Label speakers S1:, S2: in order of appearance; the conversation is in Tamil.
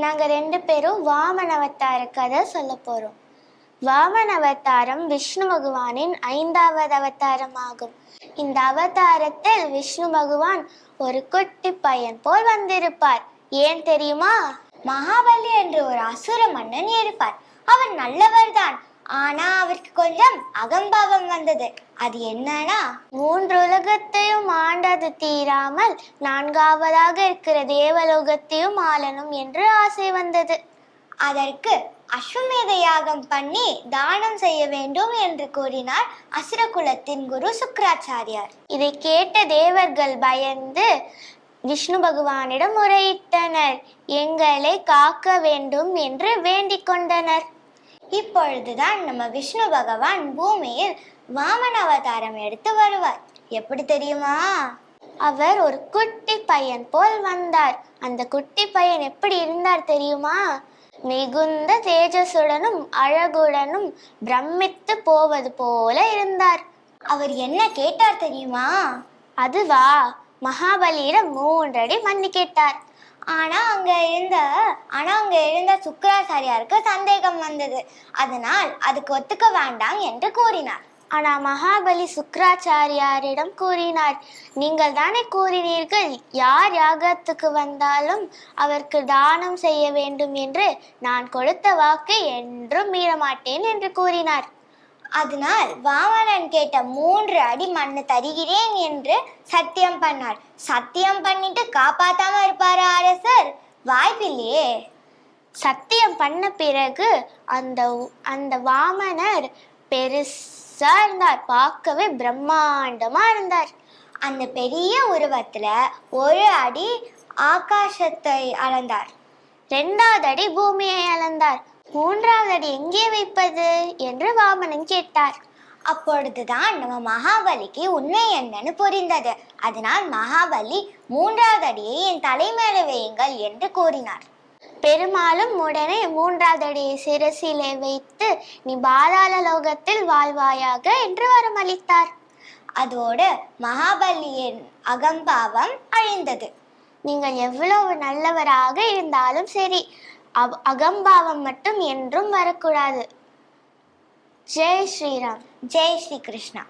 S1: நாங்க 2 பேரும் வாமன அவதார கதை சொல்ல போறோம். வாமன அவதாரம் விஷ்ணு பகவானின் 5வது அவதாரம் ஆகும். இந்த அவதாரத்தில் விஷ்ணு பகவான் ஒரு குட்டி பையன் போல் வந்திருப்பார். ஏன் தெரியுமா? மகாபலி என்று ஒரு அசுர மன்னன் இருப்பார். அவர் நல்லவர் தான். ஆனா அவருக்கு கொஞ்சம் அகம்பாவம் வந்தது. அது என்னன்னா, 3 உலகத்தையும் ஆண்டது தீராமல் 4வதாக இருக்கிற தேவலோகத்தையும் ஆளணும் என்று ஆசை வந்தது. அதற்கு அஸ்வமேத யாகம் பண்ணி தானம் செய்ய வேண்டும் என்று கூறினார் அசுர குலத்தின் குரு சுக்ராச்சாரியார். இதை கேட்ட தேவர்கள் பயந்து விஷ்ணு பகவானிடம் முறையிட்டனர். எங்களை காக்க வேண்டும் என்று வேண்டிக் கொண்டனர். இப்பொழுதுதான் நம்ம விஷ்ணு பகவான் பூமியில் வாமன அவதாரம் எடுத்து வருவார். எப்படி தெரியுமா? அவர் ஒரு குட்டி பையன் போல் வந்தார். அந்த குட்டி பையன் எப்படி இருந்தார் தெரியுமா? மிகுந்த தேஜசுடனும் அழகுடனும் பிரமித்து போவது போல இருந்தார். அவர் என்ன கேட்டார் தெரியுமா? அதுவா, மகாபலியிடம் 3 அடி மண்ணு கேட்டார். ஆனா அங்க இருந்த சுக்ராச்சாரியாருக்கு சந்தேகம் வந்தது. அதனால் அதுக்கு ஒத்துக்க வேண்டாம் என்று கூறினார். ஆனா மகாபலி சுக்ராச்சாரியாரிடம் கூறினார், நீங்கள் தானே கூறினீர்கள் யார் யாகத்துக்கு வந்தாலும் அவருக்கு தானம் செய்ய வேண்டும் என்று. நான் கொடுத்த வாக்கு என்றும் மீற மாட்டேன் என்று கூறினார். அதனால் வாமனன் கேட்ட 3 அடி மண்ணு தருகிறேன் என்று சத்தியம் பண்ணார். சத்தியம் பண்ணிட்டு காப்பாத்தாம இருப்பாரு அரசர்? வாய்ப்பில்லையே. சத்தியம் பண்ண பிறகு அந்த வாமனர் பெருசா இருந்தார். பார்க்கவே பிரம்மாண்டமா இருந்தார். அந்த பெரிய உருவத்துல 1 அடி ஆகாசத்தை அளந்தார், 2வது அடி பூமியை அளந்தார், 3வது அடி எங்கே வைப்பது என்று வாமனன் கேட்டார். அப்பொழுதுதான் நம்ம மகாபலிக்கு உண்மை என்னன்னு புரிந்தது. அதனால் மகாபலி 3வது அடியை என் தலைமேல வையுங்கள் என்று கூறினார். பெருமாளும் உடனே 3வது அடியை சிரசிலே வைத்து நீ பாதாள லோகத்தில் வாழ்வாயாக என்று வரமளித்தார். அதோடு மகாபலியின் அகம்பாவம் அழிந்தது. நீங்கள் எவ்வளவு நல்லவராக இருந்தாலும் சரி, அகம்பாவம் மட்டும் என்றும் வரக்கூடாது. ஜெய் ஸ்ரீராம். ஜெய் ஸ்ரீ கிருஷ்ணா.